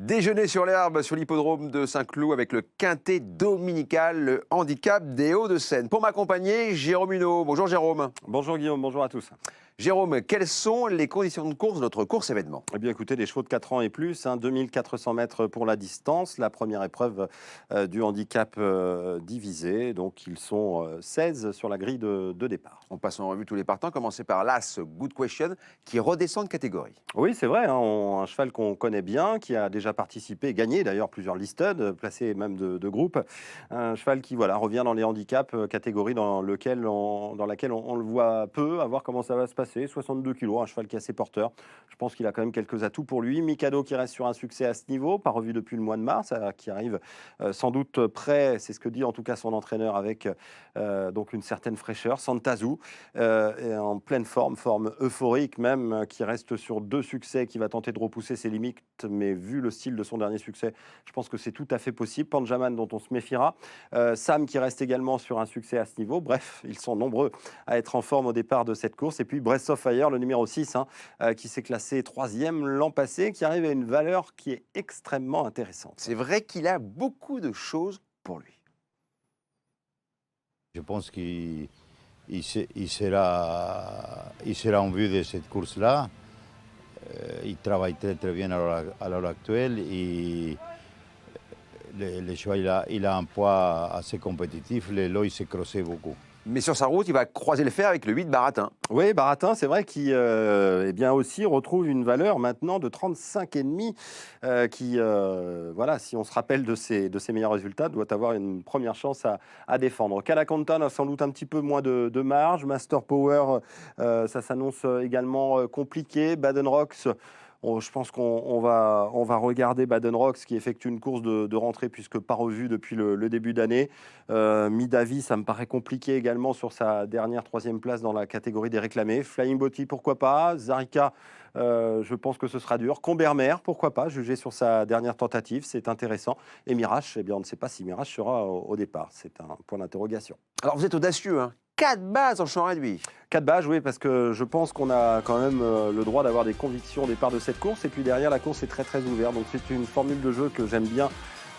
Déjeuner sur l'herbe sur l'hippodrome de Saint-Cloud avec le quintet dominical, le handicap des Hauts-de-Seine. Pour m'accompagner, Jérôme Huneau. Bonjour Jérôme. Bonjour Guillaume, bonjour à tous. Jérôme, quelles sont les conditions de course de notre course événement? Eh bien écoutez, des chevaux de 4 ans et plus, 2400 mètres pour la distance, la première épreuve du handicap divisé, donc ils sont 16 sur la grille de départ. On passe en revue tous les partants, commencer par l'As Good Question qui redescend de catégorie. Oui, c'est vrai, un cheval qu'on connaît bien, qui a déjà participé, gagné d'ailleurs plusieurs listed, placé même de groupe. Un cheval qui revient dans les handicaps, catégorie dans laquelle on le voit peu, à voir comment ça va se passer. 62 kilos, un cheval qui est assez porteur. Je pense qu'il a quand même quelques atouts pour lui. Mikado qui reste sur un succès à ce niveau, pas revu depuis le mois de mars, qui arrive sans doute prêt, c'est ce que dit en tout cas son entraîneur, avec donc une certaine fraîcheur. Santazu, en pleine forme euphorique même, qui reste sur 2 succès, qui va tenter de repousser ses limites, mais vu le style de son dernier succès, je pense que c'est tout à fait possible. Panjaman dont on se méfiera. Sam qui reste également sur un succès à ce niveau. Bref, ils sont nombreux à être en forme au départ de cette course. Et puis Breath of Fire, le numéro 6, qui s'est classé 3e l'an passé, qui arrive à une valeur qui est extrêmement intéressante. C'est vrai qu'il a beaucoup de choses pour lui. Je pense qu'il sera en vue de cette course-là. Il travaille très bien à l'heure actuelle et le cheval il a un poids assez compétitif. Le lot il s'est creusé beaucoup. Mais sur sa route, il va croiser le fer avec le 8 Baratin. Oui, Baratin, c'est vrai qu'il aussi retrouve une valeur maintenant de 35,5 qui, si on se rappelle de ses meilleurs résultats, doit avoir une première chance à défendre. Calacantan a sans doute un petit peu moins de marge. Master Power, ça s'annonce également compliqué. Baden Rocks, je pense qu'on va regarder Baden Rocks qui effectue une course de rentrée puisque pas revue depuis le début d'année. Midavi, ça me paraît compliqué également sur sa dernière 3e place dans la catégorie des réclamés. Flying Botti, pourquoi pas. Zarika, je pense que ce sera dur. Combermer, pourquoi pas, jugé sur sa dernière tentative, c'est intéressant. Et Mirage, on ne sait pas si Mirage sera au départ. C'est un point d'interrogation. Alors vous êtes audacieux, 4 bases en champ réduit. 4 bases, oui, parce que je pense qu'on a quand même le droit d'avoir des convictions au départ de cette course. Et puis derrière, la course est très très ouverte. Donc c'est une formule de jeu que j'aime bien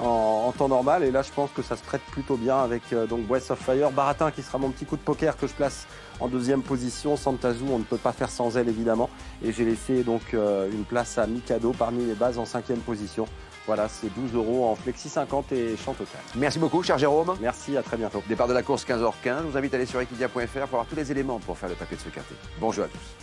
en temps normal. Et là, je pense que ça se prête plutôt bien avec Breath of Fire. Baratin qui sera mon petit coup de poker que je place en 2e position. Santazu, on ne peut pas faire sans elle évidemment. Et j'ai laissé donc une place à Mikado parmi les bases en 5e position. Voilà, c'est 12 € en Flexi 50 et champ total. Merci beaucoup, cher Jérôme. Merci, à très bientôt. Départ de la course 15h15. Je vous invite à aller sur equidia.fr pour avoir tous les éléments pour faire le papier de ce quintet. Bon jeu à tous.